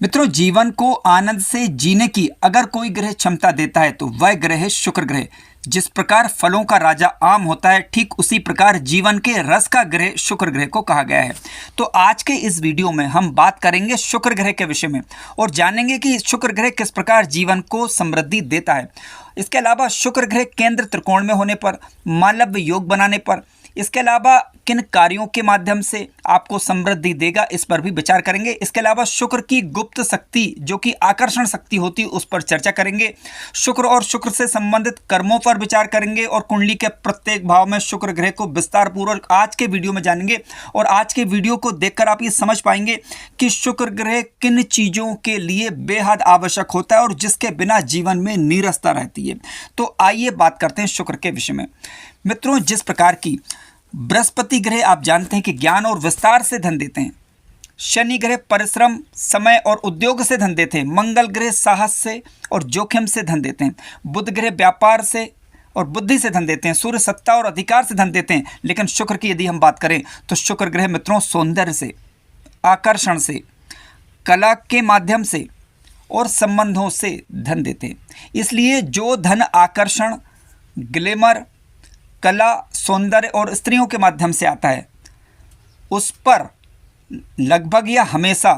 मित्रों, जीवन को आनंद से जीने की अगर कोई ग्रह क्षमता देता है तो वह ग्रह है शुक्र ग्रह। जिस प्रकार फलों का राजा आम होता है, ठीक उसी प्रकार जीवन के रस का ग्रह शुक्र ग्रह को कहा गया है। तो आज के इस वीडियो में हम बात करेंगे शुक्र ग्रह के विषय में और जानेंगे कि शुक्र ग्रह किस प्रकार जीवन को समृद्धि देता है। इसके अलावा शुक्र ग्रह केंद्र त्रिकोण में होने पर, मालव्य योग बनाने पर, इसके अलावा किन कार्यों के माध्यम से आपको समृद्धि देगा, इस पर भी विचार करेंगे। इसके अलावा शुक्र की गुप्त शक्ति जो कि आकर्षण शक्ति होती है, उस पर चर्चा करेंगे। शुक्र और शुक्र से संबंधित कर्मों पर विचार करेंगे और कुंडली के प्रत्येक भाव में शुक्र ग्रह को विस्तार पूर्वक आज के वीडियो में जानेंगे। और आज के वीडियो को देखकर आप ये समझ पाएंगे कि शुक्र ग्रह किन चीज़ों के लिए बेहद आवश्यक होता है और जिसके बिना जीवन में नीरसता रहती है। तो आइए बात करते हैं शुक्र के विषय में। मित्रों, जिस प्रकार की बृहस्पति ग्रह आप जानते हैं कि ज्ञान और विस्तार से धन देते हैं, शनि ग्रह परिश्रम, समय और उद्योग से धन देते हैं, मंगल ग्रह साहस से और जोखिम से धन देते हैं, बुध ग्रह व्यापार से और बुद्धि से धन देते हैं, सूर्य सत्ता और अधिकार से धन देते हैं। लेकिन शुक्र की यदि हम बात करें तो शुक्र ग्रह मित्रों सौंदर्य से, आकर्षण से, कला के माध्यम से और संबंधों से धन देते हैं। इसलिए जो धन आकर्षण, ग्लैमर, कला, सौंदर्य और स्त्रियों के माध्यम से आता है, उस पर लगभग या हमेशा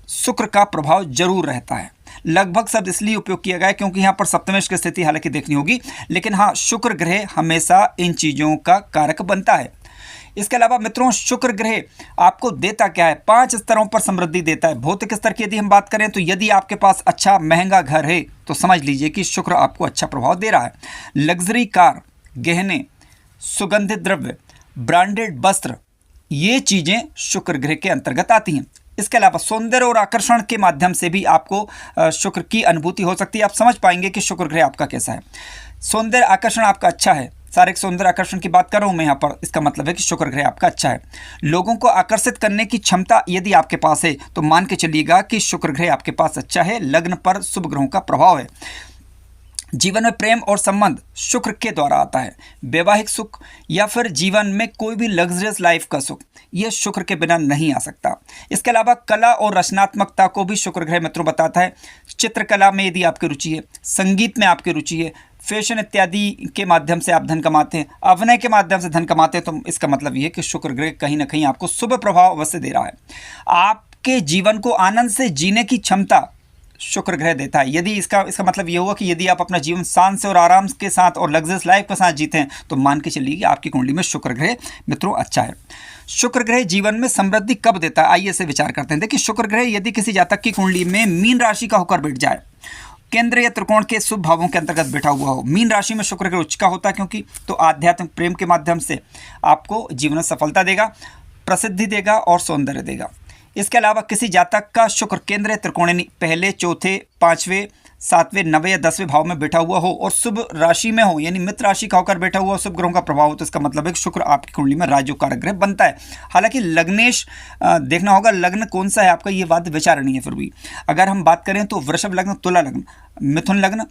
शुक्र का प्रभाव जरूर रहता है। लगभग शब्द इसलिए उपयोग किया गया है क्योंकि यहाँ पर सप्तमेश की स्थिति हालांकि देखनी होगी, लेकिन हाँ, शुक्र ग्रह हमेशा इन चीज़ों का कारक बनता है। इसके अलावा मित्रों, शुक्र ग्रह आपको देता क्या है? 5 स्तरों पर समृद्धि देता है। भौतिक स्तर की यदि हम बात करें तो यदि आपके पास अच्छा महंगा घर है तो समझ लीजिए कि शुक्र आपको अच्छा प्रभाव दे रहा है। लग्जरी कार, गहने, सुगंधित द्रव्य, ब्रांडेड वस्त्र, ये चीज़ें शुक्र ग्रह के अंतर्गत आती हैं। इसके अलावा सौंदर्य और आकर्षण के माध्यम से भी आपको शुक्र की अनुभूति हो सकती है। आप समझ पाएंगे कि शुक्र ग्रह आपका कैसा है। सौंदर्य आकर्षण आपका अच्छा है, शारीरिक सौंदर्य आकर्षण की बात कर रहा हूँ मैं यहाँ पर, इसका मतलब है कि शुक्र ग्रह आपका अच्छा है। लोगों को आकर्षित करने की क्षमता यदि आपके पास है तो मान के चलिएगा कि शुक्र ग्रह आपके पास अच्छा है। लग्न पर शुभ ग्रहों का प्रभाव है। जीवन में प्रेम और संबंध शुक्र के द्वारा आता है। वैवाहिक सुख या फिर जीवन में कोई भी लग्जरियस लाइफ का सुख, यह शुक्र के बिना नहीं आ सकता। इसके अलावा कला और रचनात्मकता को भी शुक्र ग्रह मित्रों बताता है। चित्रकला में यदि आपकी रुचि है, संगीत में आपकी रुचि है, फैशन इत्यादि के माध्यम से आप धन कमाते हैं, अभिनय के माध्यम से धन कमाते हैं, तो इसका मतलब ये है कि शुक्र ग्रह कहीं ना कहीं आपको शुभ प्रभाव अवश्य दे रहा है। आपके जीवन को आनंद से जीने की क्षमता शुक्र ग्रह देता है। यदि इसका मतलब ये हुआ कि यदि आप अपना जीवन शांत से और आराम के साथ और लग्जरियस लाइफ के साथ जीते हैं तो मान के चलिए कि आपकी कुंडली में शुक्र ग्रह मित्रों अच्छा है। शुक्र ग्रह जीवन में समृद्धि कब देता है, आइए इसे विचार करते हैं। देखिए, शुक्र ग्रह यदि किसी जातक की कुंडली में मीन राशि का होकर बैठ जाए, केंद्र या त्रिकोण के शुभ भावों के अंतर्गत बैठा हुआ हो, मीन राशि में शुक्र ग्रह उच्च का होता है क्योंकि, तो आध्यात्मिक प्रेम के माध्यम से आपको जीवन में सफलता देगा, प्रसिद्धि देगा और सौंदर्य देगा। इसके अलावा किसी जातक का शुक्र केंद्र त्रिकोणीय पहले, चौथे, 5वें, 7वें, 9वें या 10वें भाव में बैठा हुआ हो और शुभ राशि में हो, यानी मित्र राशि का होकर बैठा हुआ शुभ ग्रहों का प्रभाव हो, तो इसका मतलब है कि शुक्र आपकी कुंडली में राजयोग कारक ग्रह बनता है। हालांकि लग्नेश देखना होगा, लग्न कौन सा है आपका, ये बात विचारणीय है। फिर भी अगर हम बात करें तो वृषभ लग्न, तुला लग्न, मिथुन लग्न,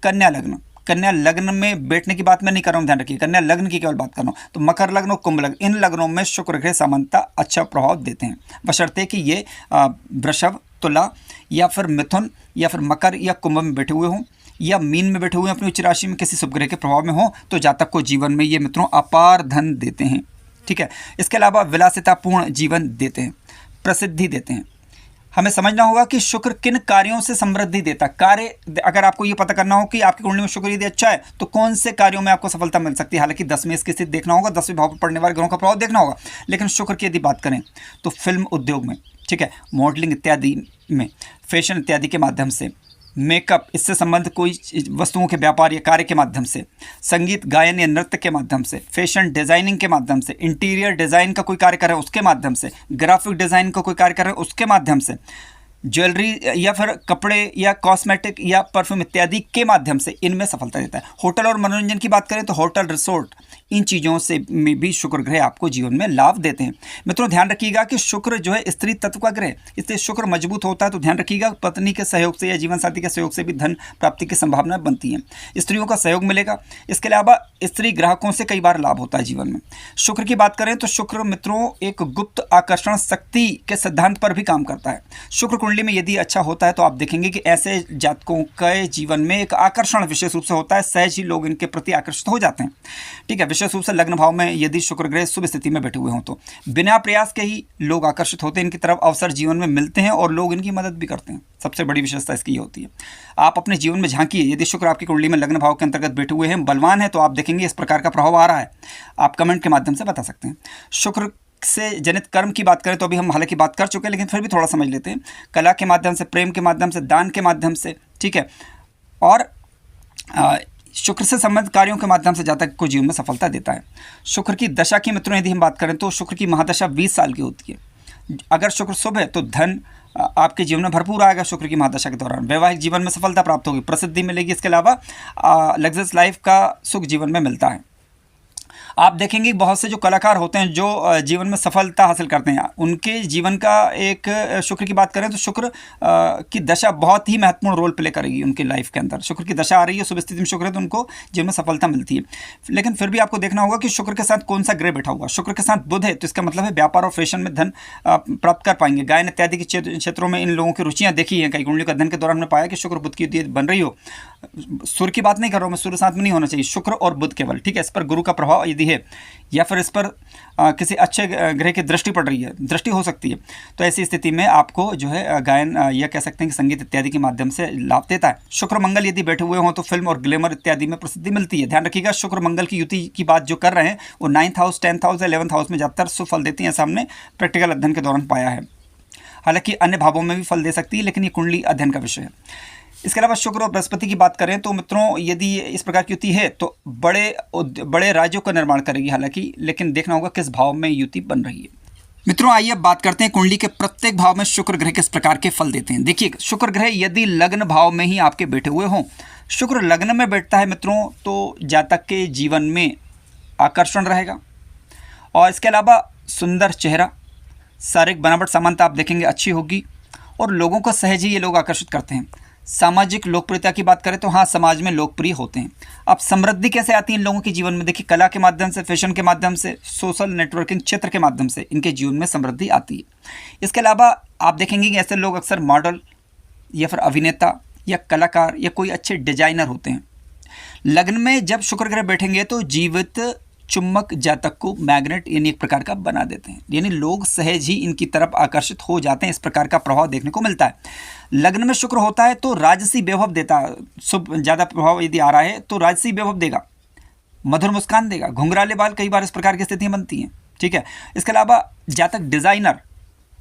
कन्या लग्न। कन्या लग्न में बैठने की बात मैं नहीं कर रहा हूँ, ध्यान रखिए, कन्या लग्न की केवल बात कर रहा हूँ। तो मकर लग्न और कुंभ लग्न, इन लग्नों में शुक्र ग्रह सामान्यतः अच्छा प्रभाव देते हैं, बशर्ते कि ये वृषभ, तुला या फिर मिथुन या फिर मकर या कुंभ में बैठे हुए हों या मीन में बैठे हुए अपनी उच्च राशि में किसी शुभ ग्रह के प्रभाव में हो, तो जातक को जीवन में ये मित्रों अपार धन देते हैं। ठीक है। इसके अलावा विलासितापूर्ण जीवन देते हैं, प्रसिद्धि देते हैं। हमें समझना होगा कि शुक्र किन कार्यों से समृद्धि देता है। कार्य, अगर आपको ये पता करना हो कि आपकी कुंडली में शुक्र यदि अच्छा है तो कौन से कार्यों में आपको सफलता मिल सकती है। हालांकि 10 में इसकी स्थिति देखना होगा, 10वें भाव पर पड़ने वाले ग्रहों का प्रभाव देखना होगा, लेकिन शुक्र की यदि बात करें तो फिल्म उद्योग में, ठीक है, मॉडलिंग इत्यादि में, फैशन इत्यादि के माध्यम से, मेकअप, इससे संबंधित कोई वस्तुओं के व्यापार या कार्य के माध्यम से, संगीत, गायन या नृत्य के माध्यम से, फैशन डिज़ाइनिंग के माध्यम से, इंटीरियर डिज़ाइन का कोई कार्य कर रहे हैं उसके माध्यम से, ग्राफिक डिज़ाइन का कोई कार्य कर रहे हैं उसके माध्यम से, ज्वेलरी या फिर कपड़े या कॉस्मेटिक या परफ्यूम इत्यादि के माध्यम से इनमें सफलता देता है। होटल और मनोरंजन की बात करें तो होटल, रिसोर्ट इन चीज़ों से में भी शुक्र ग्रह आपको जीवन में लाभ देते हैं। मित्रों ध्यान रखिएगा कि शुक्र जो है स्त्री तत्व का ग्रह, इससे शुक्र मजबूत होता है, तो ध्यान रखिएगा पत्नी के सहयोग से या जीवन साथी के सहयोग से भी धन प्राप्ति की संभावना बनती है, स्त्रियों का सहयोग मिलेगा। इसके अलावा स्त्री ग्राहकों से कई बार लाभ होता है जीवन में। शुक्र की बात करें तो शुक्र मित्रों एक गुप्त आकर्षण शक्ति के सिद्धांत पर भी काम करता है। शुक्र कुंडली में यदि अच्छा होता है तो आप देखेंगे कि ऐसे जातकों के जीवन में एक आकर्षण विशेष रूप से होता है, सहज ही लोग इनके प्रति आकर्षित हो जाते हैं। ठीक है, विशेष रूप से लग्न भाव में यदि शुक्र ग्रह शुभ स्थिति में बैठे हुए हों तो बिना प्रयास के ही लोग आकर्षित होते हैं, इनकी तरफ अवसर जीवन में मिलते हैं और लोग इनकी मदद भी करते हैं। सबसे बड़ी विशेषता इसकी ये होती है। आप अपने जीवन में झांकिए, यदि शुक्र आपकी कुंडली में लग्न भाव के अंतर्गत बैठे हुए हैं, बलवान है, तो आप देखेंगे इस प्रकार का प्रभाव आ रहा है। आप कमेंट के माध्यम से बता सकते हैं। शुक्र से जनित कर्म की बात करें तो अभी हम हालांकि बात कर चुके हैं, लेकिन फिर भी थोड़ा समझ लेते हैं। कला के माध्यम से, प्रेम के माध्यम से, दान के माध्यम से, ठीक है, और शुक्र से संबंधित कार्यों के माध्यम से जातक को जीवन में सफलता देता है। शुक्र की दशा की मित्रों यदि हम बात करें तो शुक्र की महादशा 20 साल की होती है। अगर शुक्र शुभ है तो धन आपके जीवन में भरपूर आएगा। शुक्र की महादशा के दौरान वैवाहिक जीवन में सफलता प्राप्त होगी, प्रसिद्धि मिलेगी। इसके अलावा लग्जरियस लाइफ का सुख जीवन में मिलता है। आप देखेंगे बहुत से जो कलाकार होते हैं जो जीवन में सफलता हासिल करते हैं, उनके जीवन का एक शुक्र की बात करें तो शुक्र की दशा बहुत ही महत्वपूर्ण रोल प्ले करेगी उनकी लाइफ के अंदर। शुक्र की दशा आ रही है, शुभ स्थिति में शुक्र है तो उनको जीवन में सफलता मिलती है। लेकिन फिर भी आपको देखना होगा कि शुक्र के साथ कौन सा ग्रह बैठा हुआ। शुक्र के साथ बुध है तो इसका मतलब है व्यापार और फैशन में धन प्राप्त कर पाएंगे। गायन इत्यादि के क्षेत्रों में इन लोगों की रुचियाँ देखी हैं। कई कुंडलियों का अध्ययन के दौरान हमने पाया कि शुक्र बुध की युति बन रही हो। सूर्य की बात नहीं कर रहा हूँ मैं, सूर्य साथ में नहीं होना चाहिए, शुक्र और बुध केवल, ठीक है। इस पर गुरु का प्रभाव यदि है या फिर इस पर किसी अच्छे ग्रह की दृष्टि पड़ रही है, दृष्टि हो सकती है, तो ऐसी स्थिति में आपको जो है गायन या कह सकते हैं कि संगीत इत्यादि के माध्यम से लाभ देता है। शुक्र मंगल यदि बैठे हुए हों तो फिल्म और ग्लैमर इत्यादि में प्रसिद्धि मिलती है। ध्यान रखिएगा शुक्र मंगल की युति की बात जो कर रहे हैं वो 9th house, 10th house, 11th house में ज़्यादातर सुफल देती हैं। ऐसा हमने प्रैक्टिकल अध्ययन के दौरान पाया है। हालांकि अन्य भावों में भी फल दे सकती है, लेकिन ये कुंडली अध्ययन का विषय है। इसके अलावा शुक्र और बृहस्पति की बात करें तो मित्रों यदि इस प्रकार की युति है तो बड़े राज्यों का निर्माण करेगी हालांकि, लेकिन देखना होगा किस भाव में युति बन रही है। मित्रों आइए अब बात करते हैं कुंडली के प्रत्येक भाव में शुक्र ग्रह किस प्रकार के फल देते हैं। देखिए शुक्र ग्रह यदि लग्न भाव में ही आपके बैठे हुए हों, शुक्र लग्न में बैठता है मित्रों तो जातक के जीवन में आकर्षण रहेगा और इसके अलावा सुंदर चेहरा, शारीरिक बनावट समानता आप देखेंगे अच्छी होगी और लोगों को सहज ही ये लोग आकर्षित करते हैं। सामाजिक लोकप्रियता की बात करें तो हाँ, समाज में लोकप्रिय होते हैं। अब समृद्धि कैसे आती है इन लोगों के जीवन में? देखिए कला के माध्यम से, फैशन के माध्यम से, सोशल नेटवर्किंग क्षेत्र के माध्यम से इनके जीवन में समृद्धि आती है। इसके अलावा आप देखेंगे कि ऐसे लोग अक्सर मॉडल या फिर अभिनेता या कलाकार या कोई अच्छे डिजाइनर होते हैं। लग्न में जब शुक्र ग्रह बैठेंगे तो जीवित चुंबक जातक को मैग्नेट यानी एक प्रकार का बना देते हैं, यानी लोग सहज ही इनकी तरफ आकर्षित हो जाते हैं। इस प्रकार का प्रभाव देखने को मिलता है। लग्न में शुक्र होता है तो राजसी वैभव देता है। शुभ ज़्यादा प्रभाव यदि आ रहा है तो राजसी वैभव देगा, मधुर मुस्कान देगा, घुंघराले बाल, कई बार इस प्रकार की स्थितियाँ बनती हैं, ठीक है। इसके अलावा जातक डिज़ाइनर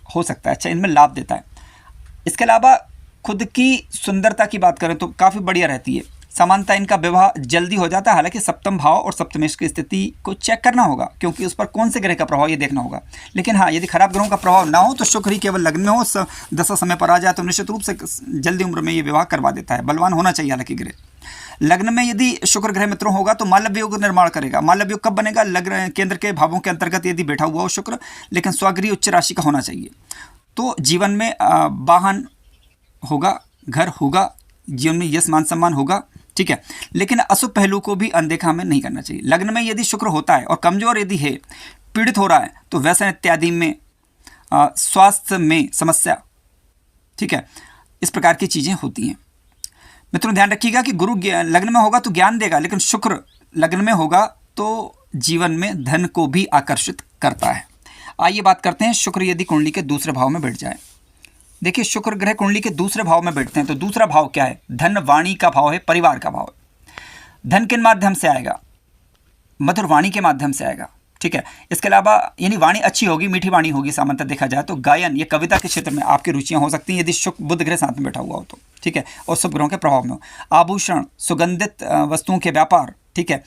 हो सकता है, अच्छा इनमें लाभ देता है। इसके अलावा खुद की सुंदरता की बात करें तो काफ़ी बढ़िया रहती है। समानता इनका विवाह जल्दी हो जाता है। हालांकि सप्तम भाव और सप्तमेश की स्थिति को चेक करना होगा क्योंकि उस पर कौन से ग्रह का प्रभाव ये देखना होगा। लेकिन हाँ, यदि खराब ग्रहों का प्रभाव ना हो तो शुक्र ही केवल लग्न में हो, दशा समय पर आ जाए तो निश्चित रूप से जल्दी उम्र में ये विवाह करवा देता है। बलवान होना चाहिए हालांकि ग्रह। लग्न में यदि शुक्र ग्रह मित्रों होगा तो मालव्य योग निर्माण करेगा। मालव्य योग कब बनेगा? लग्न केंद्र के भावों के अंतर्गत यदि बैठा हुआ हो शुक्र, लेकिन स्वगृह उच्च राशि का होना चाहिए। तो जीवन में वाहन होगा, घर होगा, जीवन में यश मान सम्मान होगा, ठीक है। लेकिन अशुभ पहलू को भी अनदेखा हमें नहीं करना चाहिए। लग्न में यदि शुक्र होता है और कमजोर यदि है, पीड़ित हो रहा है तो व्यसन इत्यादि में, स्वास्थ्य में समस्या, ठीक है, इस प्रकार की चीज़ें होती हैं। मित्रों ध्यान रखिएगा कि गुरु लग्न में होगा तो ज्ञान देगा, लेकिन शुक्र लग्न में होगा तो जीवन में धन को भी आकर्षित करता है। आइए बात करते हैं शुक्र यदि कुंडली के दूसरे भाव में बैठ जाए। देखिए शुक्र ग्रह कुंडली के दूसरे भाव में बैठते हैं तो दूसरा भाव क्या है? धन वाणी का भाव है, परिवार का भाव है। धन किन माध्यम से आएगा? मधुर वाणी के माध्यम से आएगा, ठीक है। इसके अलावा यानी वाणी अच्छी होगी, मीठी वाणी होगी। सामान्यतः देखा जाए तो गायन या कविता के क्षेत्र में आपकी रुचियां हो सकती हैं यदि शुक्र बुध ग्रह साथ में बैठा हुआ हो तो, ठीक है, और शुभ ग्रहों के प्रभाव में हो। आभूषण, सुगंधित वस्तुओं के व्यापार, ठीक है,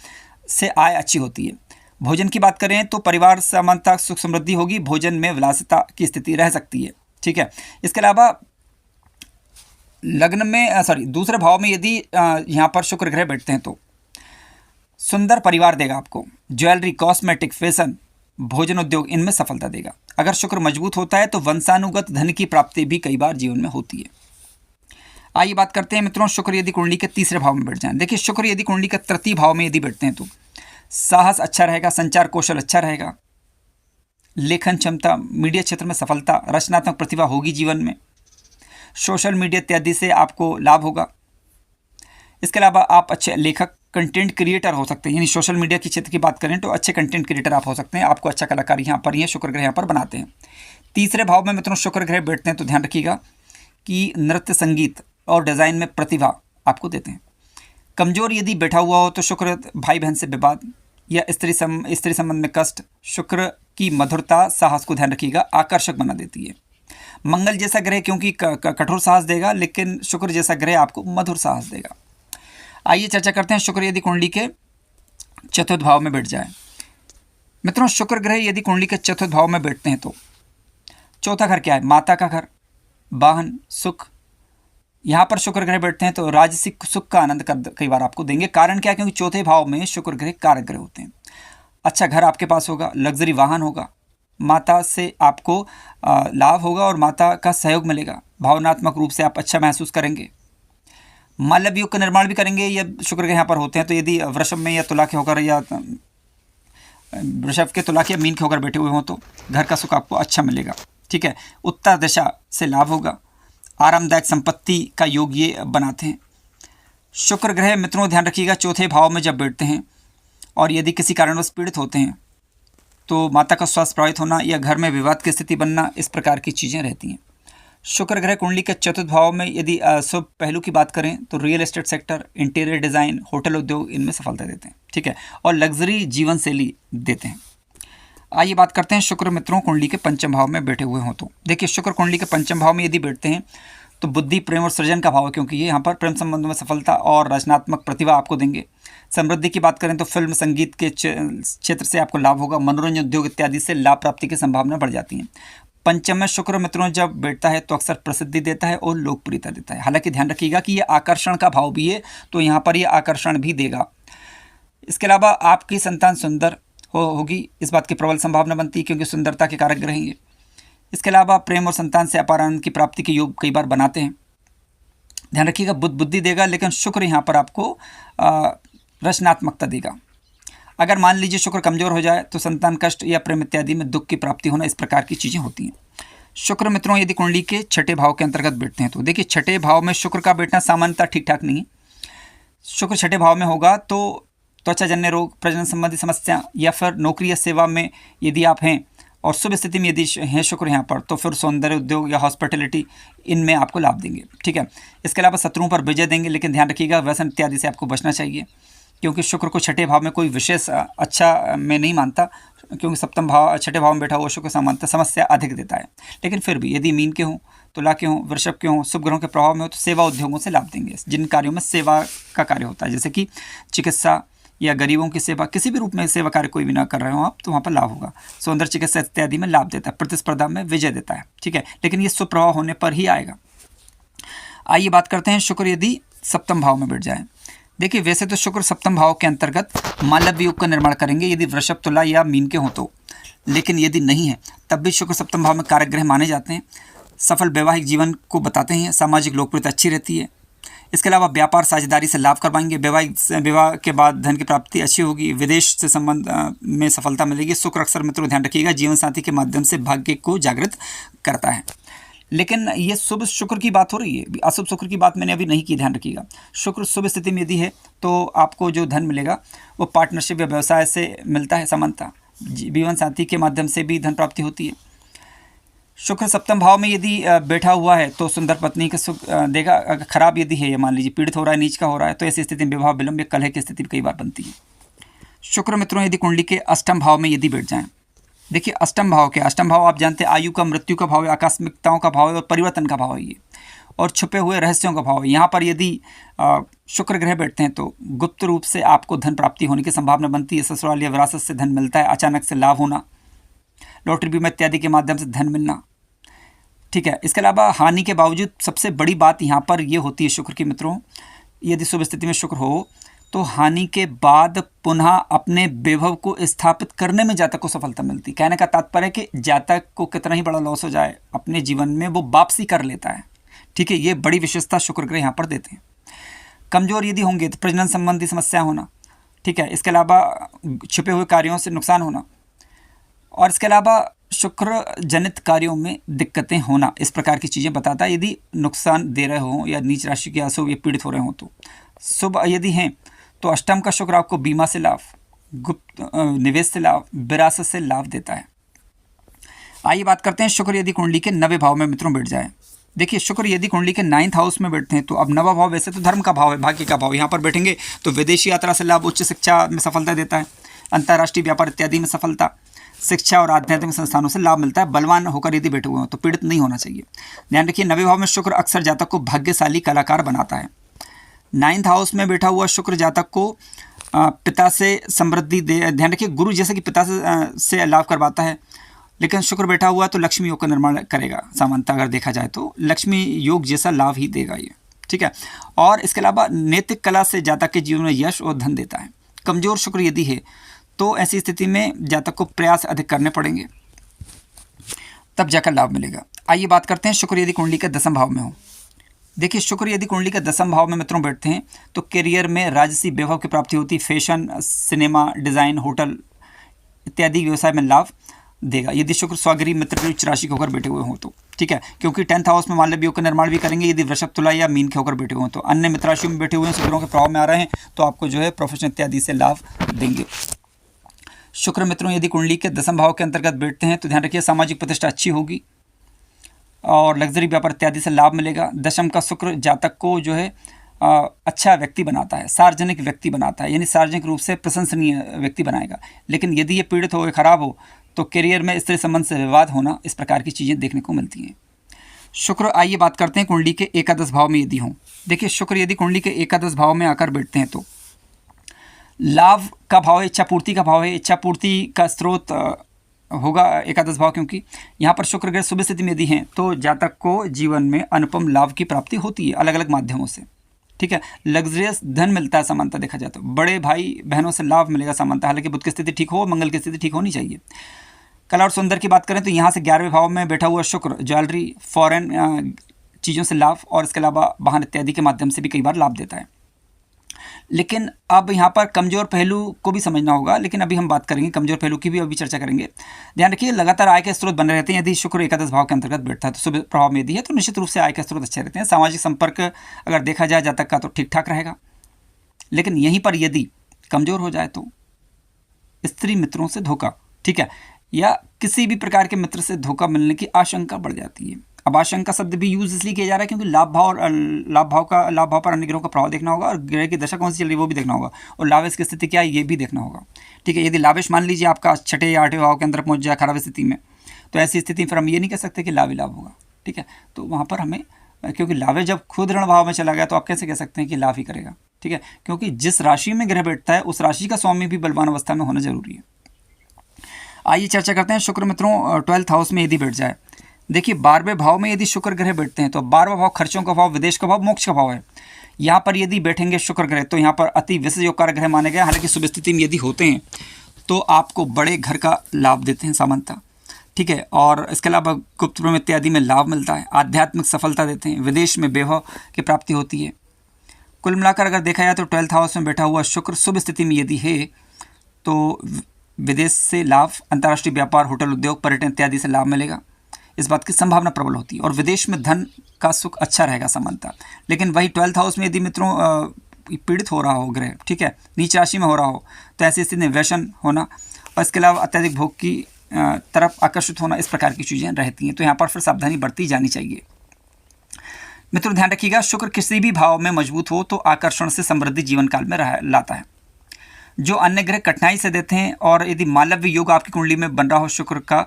से आय अच्छी होती है। भोजन की बात करें तो परिवार सामान्यतः सुख समृद्धि होगी, भोजन में विलासिता की स्थिति रह सकती है, ठीक है। इसके अलावा लग्न में दूसरे भाव में यदि यहाँ पर शुक्र ग्रह बैठते हैं तो सुंदर परिवार देगा आपको। ज्वेलरी, कॉस्मेटिक, फैशन, भोजन उद्योग, इनमें सफलता देगा। अगर शुक्र मजबूत होता है तो वंशानुगत धन की प्राप्ति भी कई बार जीवन में होती है। आइए बात करते हैं मित्रों, शुक्र यदि कुंडली के तीसरे भाव में बैठ जाए। देखिए, शुक्र यदि कुंडली के तृतीय भाव में यदि बैठते हैं तो साहस अच्छा रहेगा, संचार कौशल अच्छा रहेगा, लेखन क्षमता, मीडिया क्षेत्र में सफलता, रचनात्मक प्रतिभा होगी जीवन में, सोशल मीडिया इत्यादि से आपको लाभ होगा। इसके अलावा आप अच्छे लेखक, कंटेंट क्रिएटर हो सकते हैं, यानी सोशल मीडिया के क्षेत्र की बात करें तो अच्छे कंटेंट क्रिएटर आप हो सकते हैं। आपको अच्छा कलाकार यहाँ पर, ये शुक्र ग्रह यहाँ पर बनाते हैं। तीसरे भाव में मित्रों शुक्र ग्रह बैठते हैं तो ध्यान रखिएगा कि नृत्य, संगीत और डिज़ाइन में प्रतिभा आपको देते हैं। कमज़ोर यदि बैठा हुआ हो तो शुक्र भाई बहन से विवाद या स्त्री संबंध में कष्ट, शुक्र की मधुरता, साहस को ध्यान रखिएगा, आकर्षक बना देती है। मंगल जैसा ग्रह क्योंकि कठोर साहस देगा, लेकिन शुक्र जैसा ग्रह आपको मधुर साहस देगा। आइए चर्चा करते हैं शुक्र यदि कुंडली के चतुर्थ भाव में बैठ जाए। मित्रों, शुक्र ग्रह यदि कुंडली के चतुर्थ भाव में बैठते हैं तो चौथा घर क्या है? माता का घर, वाहन, सुख। यहाँ पर शुक्र ग्रह बैठते हैं तो राजसिक सुख का आनंद कई बार आपको देंगे। कारण क्या है? क्योंकि चौथे भाव में शुक्र ग्रह कारक ग्रह होते हैं। अच्छा घर आपके पास होगा, लग्जरी वाहन होगा, माता से आपको लाभ होगा और माता का सहयोग मिलेगा। भावनात्मक रूप से आप अच्छा महसूस करेंगे। मालव योग का निर्माण भी करेंगे, या शुक्र ग्रह यहाँ पर होते हैं तो यदि वृषभ में या तुला के होकर, या वृषभ के, तुला के, मीन के होकर बैठे हुए हों तो घर का सुख आपको अच्छा मिलेगा। ठीक है, उत्तर दिशा से लाभ होगा, आरामदायक संपत्ति का योग ये बनाते हैं। शुक्र ग्रह मित्रों ध्यान रखिएगा चौथे भाव में जब बैठते हैं और यदि किसी कारणवश पीड़ित होते हैं तो माता का स्वास्थ्य प्रभावित होना या घर में विवाद की स्थिति बनना, इस प्रकार की चीज़ें रहती हैं। शुक्र ग्रह कुंडली के चतुर्थ भाव में यदि शुभ पहलू की बात करें तो real estate sector, interior design, hotel उद्योग, इनमें सफलता देते हैं। ठीक है, और लग्जरी जीवन शैली देते हैं। आइए बात करते हैं शुक्र मित्रों कुंडली के पंचम भाव में बैठे हुए हों तो। देखिए, शुक्र कुंडली के पंचम भाव में यदि बैठते हैं तो बुद्धि, प्रेम और सृजन का भाव है, क्योंकि ये यहाँ पर प्रेम संबंधों में सफलता और रचनात्मक प्रतिभा आपको देंगे। समृद्धि की बात करें तो फिल्म, संगीत के क्षेत्र से आपको लाभ होगा। मनोरंजन उद्योग इत्यादि से लाभ प्राप्ति की संभावना बढ़ जाती है। पंचम में शुक्र मित्रों जब बैठता है तो अक्सर प्रसिद्धि देता है और लोकप्रियता देता है। हालांकि ध्यान रखिएगा कि ये आकर्षण का भाव भी है, तो यहाँ पर ये आकर्षण भी देगा। इसके अलावा आपकी संतान सुंदर होगी, इस बात की प्रबल संभावना बनती है, क्योंकि सुंदरता के कारक ग्रह हैं। इसके अलावा प्रेम और संतान से अपार आनंद की प्राप्ति के योग कई बार बनाते हैं। ध्यान रखिएगा बुद्धि देगा, लेकिन शुक्र यहाँ पर आपको रचनात्मकता देगा। अगर मान लीजिए शुक्र कमज़ोर हो जाए तो संतान कष्ट या प्रेम इत्यादि में दुख की प्राप्ति होना, इस प्रकार की चीज़ें होती हैं। शुक्र मित्रों यदि कुंडली के छठे भाव के अंतर्गत बैठते हैं तो देखिए, छठे भाव में शुक्र का बैठना सामान्यतः ठीक ठाक नहीं है। शुक्र छठे भाव में होगा तो त्वचाजन्य रोग, प्रजनन संबंधी समस्या, या फिर नौकरी या सेवा में यदि आप हैं और शुभ स्थिति में यदि हैं शुक्र यहाँ पर, तो फिर सौंदर्य उद्योग या हॉस्पिटलिटी, इनमें आपको लाभ देंगे। ठीक है, इसके अलावा शत्रुओं पर विजय देंगे, लेकिन ध्यान रखिएगा व्यसन इत्यादि से आपको बचना चाहिए, क्योंकि शुक्र को छठे भाव में कोई विशेष अच्छा मैं नहीं मानता, क्योंकि सप्तम भाव छठे भाव में बैठा हुआ शुक्र सामान्यतः समस्या अधिक देता है। लेकिन फिर भी यदि मीन के हों, तुला के हों, वृषभ के हों, शुभ ग्रहों के प्रभाव में हो तो सेवा उद्योगों से लाभ देंगे। जिन कार्यों में सेवा का कार्य होता है, जैसे कि चिकित्सा या गरीबों की सेवा, किसी भी रूप में सेवा कार्य कोई भी ना कर रहे हो आप, तो वहाँ पर लाभ होगा। सौंदर्य चिकित्सा इत्यादि में लाभ देता है, प्रतिस्पर्धा में विजय देता है। ठीक है, लेकिन ये सुप्रभाव होने पर ही आएगा। आइए बात करते हैं शुक्र यदि सप्तम भाव में बैठ जाए। देखिए, वैसे तो शुक्र सप्तम भाव के अंतर्गत मालव योग का निर्माण करेंगे यदि वृषभ, तुला या मीन के हों तो, लेकिन यदि नहीं है तब भी शुक्र सप्तम भाव में कारक ग्रह माने जाते हैं। सफल वैवाहिक जीवन को बताते हैं, सामाजिक लोकप्रियता अच्छी रहती है। इसके अलावा व्यापार साझेदारी से लाभ करवाएंगे, विवाह के बाद धन की प्राप्ति अच्छी होगी, विदेश से संबंध में सफलता मिलेगी। शुक्र अक्सर मित्रों ध्यान रखिएगा जीवन साथी के माध्यम से भाग्य को जागृत करता है। लेकिन ये शुभ शुक्र की बात हो रही है, अशुभ शुक्र की बात मैंने अभी नहीं की, ध्यान रखिएगा। शुक्र शुभ स्थिति में यदि है तो आपको जो धन मिलेगा वो पार्टनरशिप या व्यवसाय से मिलता है, समानता, जीवन साथी के माध्यम से भी धन प्राप्ति होती है। शुक्र सप्तम भाव में यदि बैठा हुआ है तो सुंदर पत्नी का सुख देगा। अगर खराब यदि है, मान लीजिए पीड़ित हो रहा है, नीच का हो रहा है, तो ऐसी स्थिति में विवाह विलंब या कलह की स्थिति कई बार बनती है। शुक्र मित्रों यदि कुंडली के अष्टम भाव में यदि बैठ जाएं, देखिए अष्टम भाव क्या, अष्टम भाव आप जानते हैं आयु का, मृत्यु का भाव है, आकस्मिकताओं का भाव है और परिवर्तन का भाव है ये, और छुपे हुए रहस्यों का भाव है। यहाँ पर यदि शुक्र ग्रह बैठते हैं तो गुप्त रूप से आपको धन प्राप्ति होने की संभावना बनती है। ससुराल या विरासत से धन मिलता है, अचानक से लाभ होना, लॉटरी बीमा इत्यादि के माध्यम से धन मिलना। ठीक है, इसके अलावा हानि के बावजूद सबसे बड़ी बात यहाँ पर ये होती है शुक्र की मित्रों, यदि शुभ स्थिति में शुक्र हो तो हानि के बाद पुनः अपने वैभव को स्थापित करने में जातक को सफलता मिलती। कहने का तात्पर्य है कि जातक को कितना ही बड़ा लॉस हो जाए अपने जीवन में वो वापसी कर लेता है। ठीक है, ये बड़ी विशेषता शुक्र ग्रह यहाँ पर देते हैं। कमजोर यदि होंगे तो प्रजनन संबंधी समस्या होना, ठीक है, इसके अलावा छिपे हुए कार्यों से नुकसान होना, और इसके अलावा शुक्र जनित कार्यों में दिक्कतें होना, इस प्रकार की चीज़ें बताता है। यदि नुकसान दे रहे हों या नीच राशि के आंसू ये पीड़ित हो रहे हों तो शुभ यदि हैं तो अष्टम का शुक्र आपको बीमा से लाभ, गुप्त निवेश से लाभ, विरासत से लाभ देता है। आइए बात करते हैं शुक्र यदि कुंडली के 9वें भाव में मित्रों बैठ जाए। देखिए, शुक्र यदि कुंडली के 9th हाउस में बैठते हैं तो अब 9वां भाव वैसे तो धर्म का भाव है, भाग्य का भाव, यहाँ पर बैठेंगे तो विदेशी यात्रा से लाभ, उच्च शिक्षा में सफलता देता है, अंतर्राष्ट्रीय व्यापार इत्यादि में सफलता, शिक्षा और आध्यात्मिक संस्थानों से लाभ मिलता है। बलवान होकर यदि बैठे हुए हो तो पीड़ित नहीं होना चाहिए। ध्यान रखिए, 9वें भाव में शुक्र अक्सर जातक को भाग्यशाली कलाकार बनाता है। 9th हाउस में बैठा हुआ शुक्र जातक को पिता से समृद्धि दे, ध्यान रखिए गुरु जैसे कि पिता से लाभ करवाता है, लेकिन शुक्र बैठा हुआ तो लक्ष्मी योग का निर्माण करेगा। सामान्यतः अगर देखा जाए तो लक्ष्मी योग जैसा लाभ ही देगा ये, ठीक है। और इसके अलावा नैतिक कला से जातक के जीवन में यश और धन देता है। कमजोर शुक्र यदि है तो ऐसी स्थिति में जातक को प्रयास अधिक करने पड़ेंगे, तब जाकर लाभ मिलेगा। आइए बात करते हैं शुक्र यदि कुंडली के 10वें भाव में हो। देखिए, शुक्र यदि कुंडली के 10वें भाव में मित्रों बैठते हैं तो करियर में राजसी वैभव की प्राप्ति होती, फैशन, सिनेमा, डिज़ाइन, होटल इत्यादि व्यवसाय में लाभ देगा। यदि शुक्र स्वगृही मित्र की उच्च राशि के होकर बैठे हुए हों तो, ठीक है, क्योंकि 10th हाउस में मालव्य योग का निर्माण भी करेंगे। यदि वृषभ, तुला या मीन के होकर बैठे हुए हों तो, अन्य मित्र राशियों में बैठे हुए हैं, शुक्रों के प्रभाव में आ रहे हैं तो आपको जो है प्रोफेशन इत्यादि से लाभ देंगे। शुक्र मित्रों यदि कुंडली के 10वें भाव के अंतर्गत बैठते हैं तो ध्यान रखिए सामाजिक प्रतिष्ठा अच्छी होगी और लग्जरी व्यापार इत्यादि से लाभ मिलेगा। दशम का शुक्र जातक को जो है अच्छा व्यक्ति बनाता है, सार्वजनिक व्यक्ति बनाता है, यानी सार्वजनिक रूप से प्रशंसनीय व्यक्ति बनाएगा। लेकिन यदि ये पीड़ित हो, खराब हो तो करियर में स्त्री संबंध से विवाद होना, इस प्रकार की चीज़ें देखने को मिलती हैं। शुक्र, आइए बात करते हैं कुंडली के एकादश भाव में यदि हों। देखिए, शुक्र यदि कुंडली के एकादश भाव में आकर बैठते हैं तो लाभ का भाव है, इच्छा पूर्ति का भाव है, इच्छा पूर्ति का स्रोत होगा एकादश भाव, क्योंकि यहाँ पर शुक्र ग्रह शुभ स्थिति में यदि हैं तो जातक को जीवन में अनुपम लाभ की प्राप्ति होती है अलग अलग माध्यमों से, ठीक है। लग्जरियस धन मिलता है सामान्यतः देखा जाए तो, बड़े भाई बहनों से लाभ मिलेगा सामान्यतः, हालांकि बुध की स्थिति ठीक हो, मंगल की स्थिति ठीक होनी चाहिए। कला और सौंदर्य की बात करें तो यहाँ से 11वें भाव में बैठा हुआ शुक्र ज्वेलरी, फॉरेन चीज़ों से लाभ और इसके अलावा वाहन इत्यादि के माध्यम से भी कई बार लाभ देता है। लेकिन अब यहाँ पर कमज़ोर पहलू को भी समझना होगा, लेकिन अभी हम बात करेंगे कमज़ोर पहलू की भी अभी चर्चा करेंगे। ध्यान रखिए, लगातार आय के स्रोत बने रहते हैं। यदि शुक्र एकादश भाव के अंतर्गत बैठता है तो शुभ प्रभाव में यदि है तो निश्चित रूप से आय के स्रोत अच्छे रहते हैं। सामाजिक संपर्क अगर देखा जाए जातक का तो ठीक ठाक रहेगा। लेकिन यहीं पर यदि कमज़ोर हो जाए तो स्त्री मित्रों से धोखा, ठीक है, या किसी भी प्रकार के मित्र से धोखा मिलने की आशंका बढ़ जाती है। अब आशंका शब्द भी यूज इसलिए किया जा रहा है क्योंकि लाभ भाव पर अन्य ग्रहों का प्रभाव देखना होगा और ग्रह की दशा कौन सी चल रही है वो भी देखना होगा और लावेश की स्थिति क्या है ये भी देखना होगा, ठीक है। यदि लावेश मान लीजिए आपका 6 या 8वें भाव के अंदर पहुंच जाए खराब स्थिति में, तो ऐसी स्थिति फिर हम ये नहीं कह सकते कि लाभ ही लाभ होगा, ठीक है। तो वहाँ पर हमें, क्योंकि लावेश जब खुद ऋण भाव में चला गया तो आप कैसे कह सकते हैं कि लाभ ही करेगा, ठीक है, क्योंकि जिस राशि में ग्रह बैठता है उस राशि का स्वामी भी बलवान अवस्था में होना जरूरी है। आइए चर्चा करते हैं शुक्र मित्रों 12th हाउस में यदि बैठ जाए। देखिए, 12वें भाव में यदि शुक्र ग्रह बैठते हैं तो 12वां भाव खर्चों का भाव, विदेश का भाव, मोक्ष का भाव है। यहाँ पर यदि बैठेंगे शुक्र ग्रह तो यहाँ पर अति विशेष योगकार ग्रह माने गए। हालांकि शुभ स्थिति में यदि होते हैं तो आपको बड़े घर का लाभ देते हैं सामान्यतः, ठीक है, और इसके अलावा गुप्त प्रेम इत्यादि में लाभ मिलता है, आध्यात्मिक सफलता देते हैं, विदेश में वैभव की प्राप्ति होती है। कुल मिलाकर अगर देखा जाए तो 12th हाउस में बैठा हुआ शुक्र शुभ स्थिति में यदि है तो विदेश से लाभ, अंतर्राष्ट्रीय व्यापार, होटल उद्योग, पर्यटन इत्यादि से लाभ मिलेगा, इस बात की संभावना प्रबल होती है और विदेश में धन का सुख अच्छा रहेगा सामान्यतः। लेकिन वही 12th हाउस में यदि मित्रों पीड़ित हो रहा हो ग्रह, ठीक है, नीच राशि में हो रहा हो तो ऐसी स्थिति में व्यसन होना और इसके अलावा अत्यधिक भोग की तरफ आकर्षित होना, इस प्रकार की चीज़ें रहती हैं। तो यहाँ पर फिर सावधानी बरती जानी चाहिए। मित्रों ध्यान रखिएगा, शुक्र किसी भी भाव में मजबूत हो तो आकर्षण से समृद्धि जीवन काल में लाता है। जो अन्य ग्रह कठिनाई से देते हैं और यदि मालव्य योग आपकी कुंडली में बन रहा हो शुक्र का,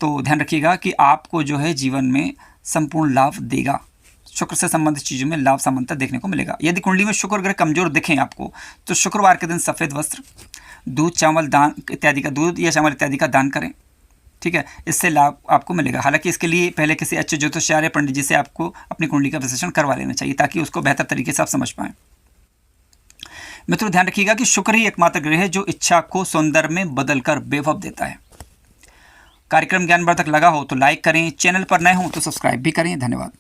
तो ध्यान रखिएगा कि आपको जो है जीवन में संपूर्ण लाभ देगा। शुक्र से संबंधित चीज़ों में लाभ समानता देखने को मिलेगा। यदि कुंडली में शुक्र ग्रह कमजोर दिखें आपको तो शुक्रवार के दिन सफ़ेद वस्त्र, दूध, चावल दान इत्यादि का, दूध या चावल इत्यादि का दान करें, ठीक है, इससे लाभ आपको मिलेगा। हालांकि इसके लिए पहले किसी अच्छे ज्योतिषाचार्य पंडित जी से आपको अपनी कुंडली का विश्लेषण करवा लेना चाहिए ताकि उसको बेहतर तरीके से आप समझ पाएँ। मित्रों ध्यान रखिएगा कि शुक्र ही एकमात्र ग्रह है जो इच्छा को सौंदर्य में बदलकर वैभव देता है। कार्यक्रम ज्ञानवर्धक लगा हो तो लाइक करें, चैनल पर नए हो तो सब्सक्राइब भी करें। धन्यवाद।